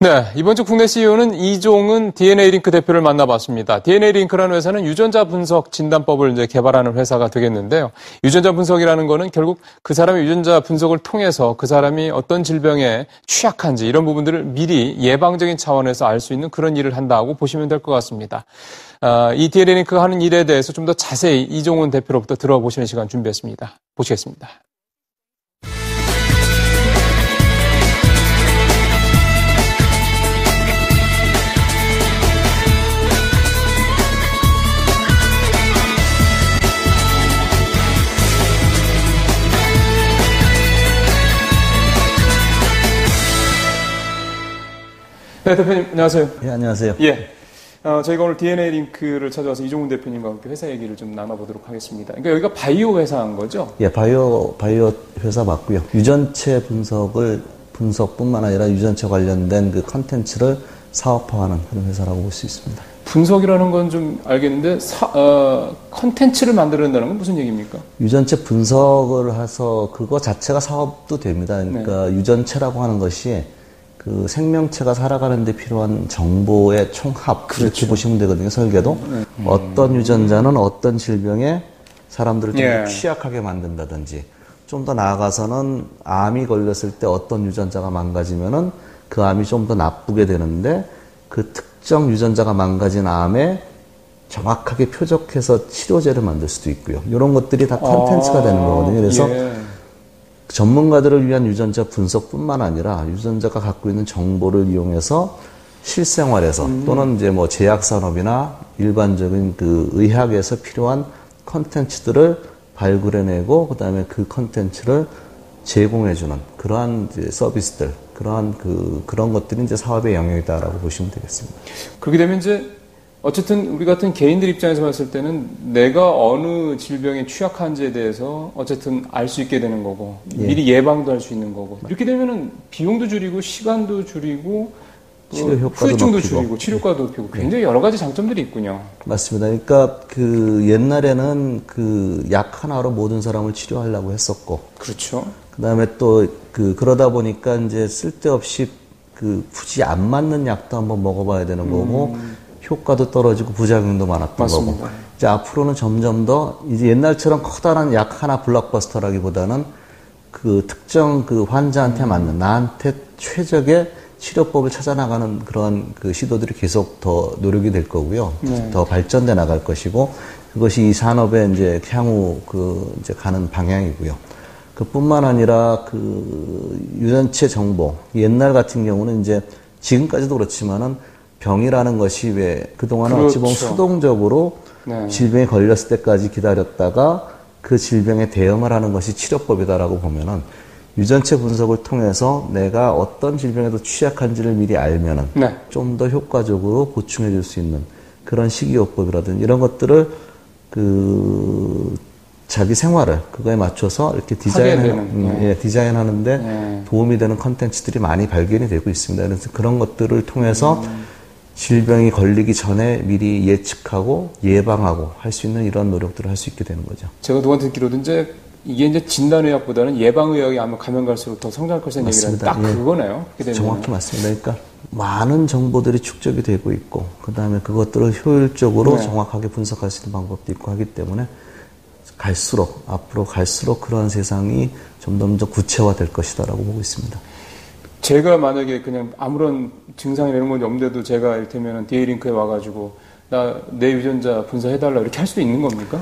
네, 이번 주 국내 CEO는 이종은 DNA링크 대표를 만나봤습니다. DNA링크라는 회사는 유전자 분석 진단법을 이제 개발하는 회사가 되겠는데요. 유전자 분석이라는 거는 결국 그 사람의 유전자 분석을 통해서 그 사람이 어떤 질병에 취약한지 이런 부분들을 미리 예방적인 차원에서 알 수 있는 그런 일을 한다고 보시면 될 것 같습니다. 이 DNA링크가 하는 일에 대해서 좀 더 자세히 이종은 대표로부터 들어보시는 시간 준비했습니다. 보시겠습니다. 네, 대표님, 안녕하세요. 예, 안녕하세요. 예. 저희가 오늘 DNA링크를 찾아와서 이종훈 대표님과 함께 회사 얘기를 좀 나눠보도록 하겠습니다. 그러니까 여기가 바이오 회사인 거죠? 예, 바이오 회사 맞고요. 유전체 분석뿐만 아니라 유전체 관련된 그 컨텐츠를 사업화하는 그런 회사라고 볼 수 있습니다. 분석이라는 건 좀 알겠는데, 컨텐츠를 만들어낸다는 건 무슨 얘기입니까? 유전체 분석을 해서 그거 자체가 사업도 됩니다. 그러니까 네. 유전체라고 하는 것이 그 생명체가 살아가는 데 필요한 정보의 총합, 그렇죠. 그렇게 보시면 되거든요, 설계도. 어떤 유전자는 어떤 질병에 사람들을 좀 취약하게 만든다든지, 좀 더 나아가서는 암이 걸렸을 때 어떤 유전자가 망가지면은 그 암이 좀 더 나쁘게 되는데, 그 특정 유전자가 망가진 암에 정확하게 표적해서 치료제를 만들 수도 있고요. 이런 것들이 다 컨텐츠가 되는 거거든요. 그래서 전문가들을 위한 유전자 분석뿐만 아니라 유전자가 갖고 있는 정보를 이용해서 실생활에서 또는 이제 뭐 제약산업이나 일반적인 그 의학에서 필요한 컨텐츠들을 발굴해내고 그다음에 그 컨텐츠를 제공해주는 그러한 이제 서비스들, 그런 것들이 이제 사업의 영역이다라고 보시면 되겠습니다. 그렇게 되면 이제 어쨌든 우리 같은 개인들 입장에서 봤을 때는 내가 어느 질병에 취약한지에 대해서 어쨌든 알 수 있게 되는 거고 미리 예방도 할 수 있는 거고 이렇게 되면은 비용도 줄이고 시간도 줄이고 치료 효과도 후유증도 높이고. 줄이고 치료 효과도 높이고 굉장히 여러 가지 장점들이 있군요. 맞습니다. 그러니까 그 옛날에는 그 약 하나로 모든 사람을 치료하려고 했었고 그렇죠. 그다음에 또 그러다 보니까 이제 쓸데없이 굳이 안 맞는 약도 한번 먹어봐야 되는 거고 효과도 떨어지고 부작용도 많았던 맞습니다. 거고. 이제 앞으로는 점점 더 이제 옛날처럼 커다란 약 하나 블록버스터라기보다는 그 특정 그 환자한테 맞는 나한테 최적의 치료법을 찾아나가는 그런 그 시도들이 계속 더 노력이 될 거고요. 네. 더 발전돼 나갈 것이고 그것이 이 산업의 이제 향후 이제 가는 방향이고요. 그뿐만 아니라 그 유전체 정보 옛날 같은 경우는 이제 지금까지도 그렇지만은 병이라는 것이 왜 그동안은 그렇죠. 어찌 보면 수동적으로 네. 질병에 걸렸을 때까지 기다렸다가 그 질병에 대응을 하는 것이 치료법이다라고 보면은 유전체 분석을 통해서 내가 어떤 질병에도 취약한지를 미리 알면은 네. 좀 더 효과적으로 보충해 줄 수 있는 그런 식이요법이라든지 이런 것들을 자기 생활을 그거에 맞춰서 이렇게 디자인하는데 도움이 되는 컨텐츠들이 많이 발견이 되고 있습니다. 그래서 그런 것들을 통해서 질병이 걸리기 전에 미리 예측하고 예방하고 할 수 있는 이런 노력들을 할 수 있게 되는 거죠. 제가 누구한테 듣기로는 이게 이제 진단의학보다는 예방의학이 아마 가면 갈수록 더 성장할 것이라는 얘기는 딱 그거네요. 정확히 맞습니다. 그러니까 많은 정보들이 축적이 되고 있고 그다음에 그것들을 효율적으로 정확하게 분석할 수 있는 방법도 있고 하기 때문에 앞으로 갈수록 그러한 세상이 점점 더 구체화될 것이다라고 보고 있습니다. 제가 만약에 그냥 아무런 증상이나 이런 건 없는데도 제가 이를테면 DNA링크에 와가지고 내 유전자 분석해달라 이렇게 할 수도 있는 겁니까?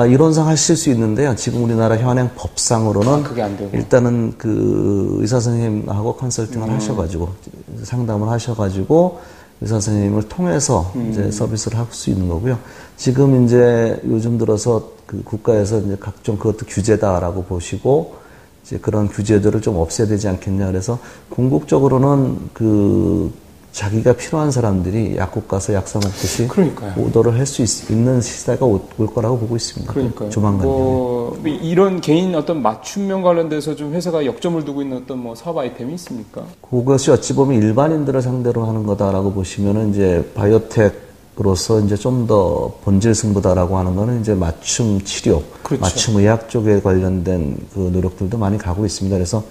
이론상 하실 수 있는데요. 지금 우리나라 현행 법상으로는 그게 안 되고. 일단은 그 의사 선생님하고 컨설팅을 하셔가지고 상담을 하셔가지고 의사 선생님을 통해서 이제 서비스를 할 수 있는 거고요. 지금 이제 요즘 들어서 그 국가에서 이제 각종 그것도 규제다라고 보시고 이제 그런 규제들을 좀 없애야 되지 않겠냐. 그래서 궁극적으로는 자기가 필요한 사람들이 약국 가서 약 사 먹듯이 오더를 할 수 있는 시대가 올 거라고 보고 있습니다. 그러니까요. 조만간. 이런 개인 어떤 맞춤형 관련돼서 좀 회사가 역점을 두고 있는 어떤 사업 아이템이 있습니까? 그것이 어찌 보면 일반인들을 상대로 하는 거다라고 보시면은 이제 바이오텍으로서 이제 좀 더 본질 승부다라고 하는 거는 이제 맞춤 치료, 맞춤 의학 쪽에 관련된 그 노력들도 많이 가고 있습니다. 그래서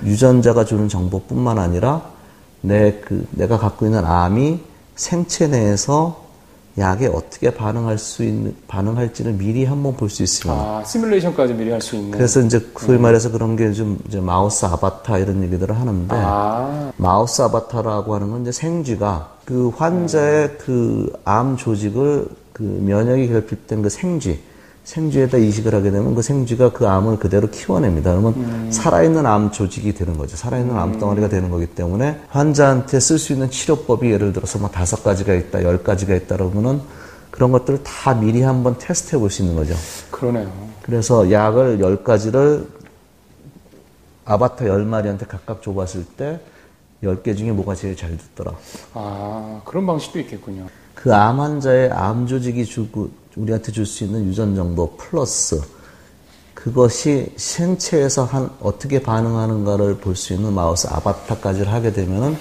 유전자가 주는 정보뿐만 아니라 내가 갖고 있는 암이 생체 내에서 약에 어떻게 반응할지를 미리 한번 볼 수 있습니다. 시뮬레이션까지 미리 할 수 있는. 그래서 이제 소위 말해서 그런 게 좀 이제 마우스 아바타 이런 얘기들을 하는데, 마우스 아바타라고 하는 건 이제 생쥐가 그 환자의 그 암 조직을 그 면역이 결핍된 그 생쥐에다 이식을 하게 되면 그 생쥐가 그 암을 그대로 키워냅니다. 그러면 살아있는 암 조직이 되는 거죠. 살아있는 암덩어리가 되는 거기 때문에 환자한테 쓸 수 있는 치료법이 예를 들어서 뭐 5가지가 있다, 10가지가 있다 그러면은 그런 것들을 다 미리 한번 테스트해 볼 수 있는 거죠. 그러네요. 그래서 약을 10가지를 아바타 10마리한테 각각 줘봤을 때 10개 중에 뭐가 제일 잘 듣더라. 그런 방식도 있겠군요. 그 암 환자의 암 조직이 우리한테 줄 수 있는 유전 정보 플러스 그것이 생체에서 어떻게 반응하는가를 볼 수 있는 마우스 아바타까지를 하게 되면은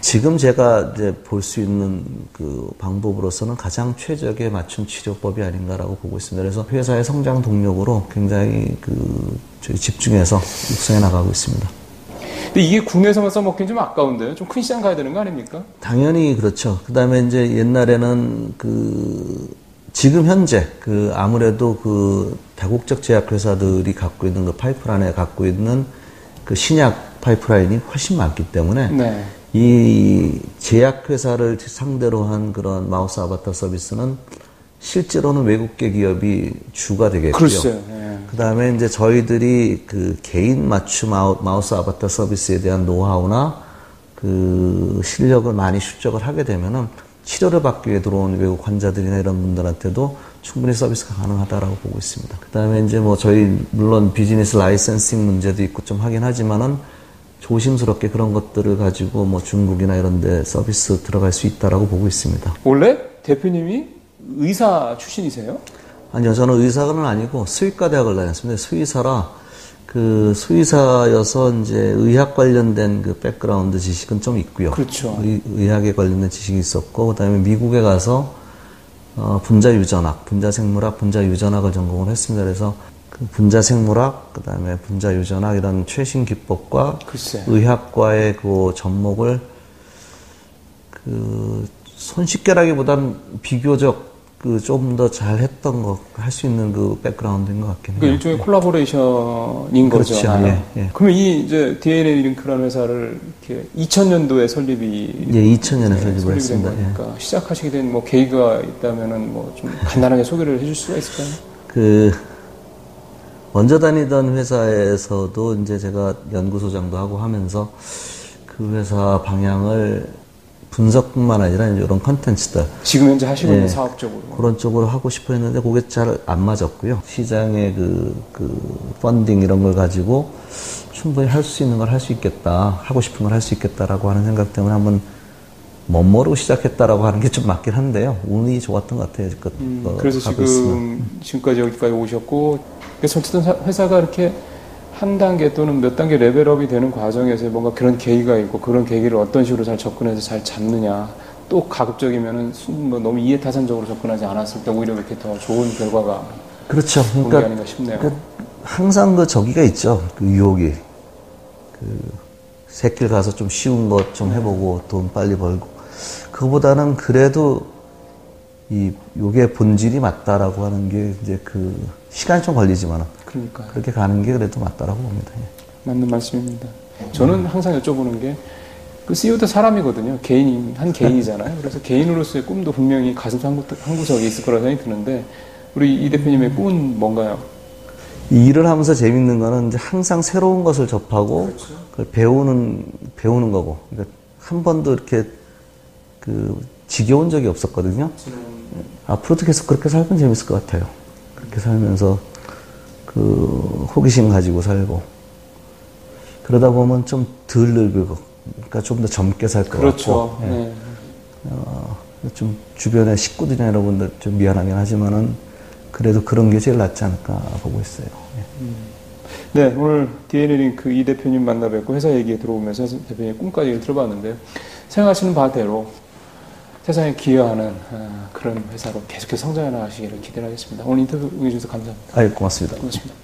지금 제가 이제 볼 수 있는 그 방법으로서는 가장 최적의 맞춤 치료법이 아닌가라고 보고 있습니다. 그래서 회사의 성장 동력으로 굉장히 저희 집중해서 육성해 나가고 있습니다. 근데 이게 국내에서만 써먹기는 좀 아까운데요? 좀 큰 시장 가야 되는 거 아닙니까? 당연히 그렇죠. 그 다음에 이제 옛날에는 지금 현재 아무래도 다국적 제약회사들이 갖고 있는 파이프라인에 갖고 있는 신약 파이프라인이 훨씬 많기 때문에 네. 이 제약회사를 상대로 한 그런 마우스 아바타 서비스는 실제로는 외국계 기업이 주가 되겠고요. 글쎄요. 네. 그 다음에 이제 저희들이 개인 맞춤 마우스 아바타 서비스에 대한 노하우나 실력을 많이 축적을 하게 되면은 치료를 받기 위해 들어온 외국 환자들이나 이런 분들한테도 충분히 서비스가 가능하다라고 보고 있습니다. 그 다음에 이제 저희 물론 비즈니스 라이센싱 문제도 있고 좀 하긴 하지만은 조심스럽게 그런 것들을 가지고 중국이나 이런 데 서비스 들어갈 수 있다라고 보고 있습니다. 원래 대표님이 의사 출신이세요? 아니요, 저는 의사는 아니고 수의과 대학을 다녔습니다. 수의사여서 이제 의학 관련된 백그라운드 지식은 좀 있고요. 그렇죠. 의학에 관련된 지식이 있었고, 그다음에 미국에 가서 분자유전학, 분자생물학, 분자유전학을 전공을 했습니다. 그래서 분자생물학, 그다음에 분자유전학 이런 최신 기법과 글쎄. 의학과의 접목을 손쉽게라기보단 비교적 좀 더 잘했던 할 수 있는 백그라운드인 것 같긴 해요. 일종의 콜라보레이션인 거죠. 그렇죠. 예. 그러면 이제 DNA 링크라는 회사를 이렇게 2000년도에 설립이 2000년에 설립을 했습니다. 된 거니까 시작하시게 된 계기가 있다면은 좀 간단하게 소개를 해줄 수가 있을까요? 먼저 다니던 회사에서도 이제 제가 연구소장도 하고 하면서 그 회사 방향을 분석뿐만 아니라 이런 컨텐츠들 지금 현재 하시고 있는 사업적으로 그런 쪽으로 하고 싶어 했는데 그게 잘 안 맞았고요. 시장의 펀딩 이런 걸 가지고 충분히 할 수 있는 걸 할 수 있겠다, 하고 싶은 걸 할 수 있겠다라고 하는 생각 때문에 한번 멋모르고 시작했다라고 하는 게 좀 맞긴 한데요. 운이 좋았던 것 같아요. 그래서 지금까지 여기까지 오셨고, 그래서 어쨌든 회사가 이렇게 한 단계 또는 몇 단계 레벨업이 되는 과정에서 뭔가 그런 계기가 있고 그런 계기를 어떤 식으로 잘 접근해서 잘 잡느냐, 또 가급적이면은 너무 이해타산적으로 접근하지 않았을 때 오히려 이렇게 더 좋은 결과가 그렇죠. 오는 게 아닌가 싶네요. 항상 저기가 있죠. 유혹이 새길 가서 좀 쉬운 것 좀 해보고 돈 빨리 벌고 그거보다는 그래도 요게 본질이 맞다라고 하는 게 이제 시간이 좀 걸리지만 그렇게 가는 게 그래도 맞다라고 봅니다. 예. 맞는 말씀입니다. 저는 항상 여쭤보는 게 CEO도 사람이거든요. 한 개인이잖아요. 그래서 개인으로서의 꿈도 분명히 가슴 한 구석에 있을 거라고 생각이 드는데 우리 이 대표님의 꿈은 뭔가요? 이 일을 하면서 재밌는 거는 이제 항상 새로운 것을 접하고 그걸 배우는 거고 그러니까 한 번도 이렇게 지겨운 적이 없었거든요. 앞으로도 계속 그렇게 살면 재밌을 것 같아요. 그렇게 살면서 호기심 가지고 살고 그러다 보면 좀 덜 늙고 그러니까 좀 더 젊게 살 것 그렇죠. 같고 네. 좀 주변의 식구들이나 여러분들 좀 미안하긴 하지만은 그래도 그런 게 제일 낫지 않을까 보고 있어요. 네, 오늘 DNA 링크 이 대표님 만나 뵙고 회사 얘기에 들어오면서 대표님 꿈까지 들어봤는데요. 생각하시는 바대로 세상에 기여하는 그런 회사로 계속해서 성장해 나가시기를 기대를 하겠습니다. 오늘 인터뷰 해주셔서 감사합니다. 고맙습니다. 고맙습니다.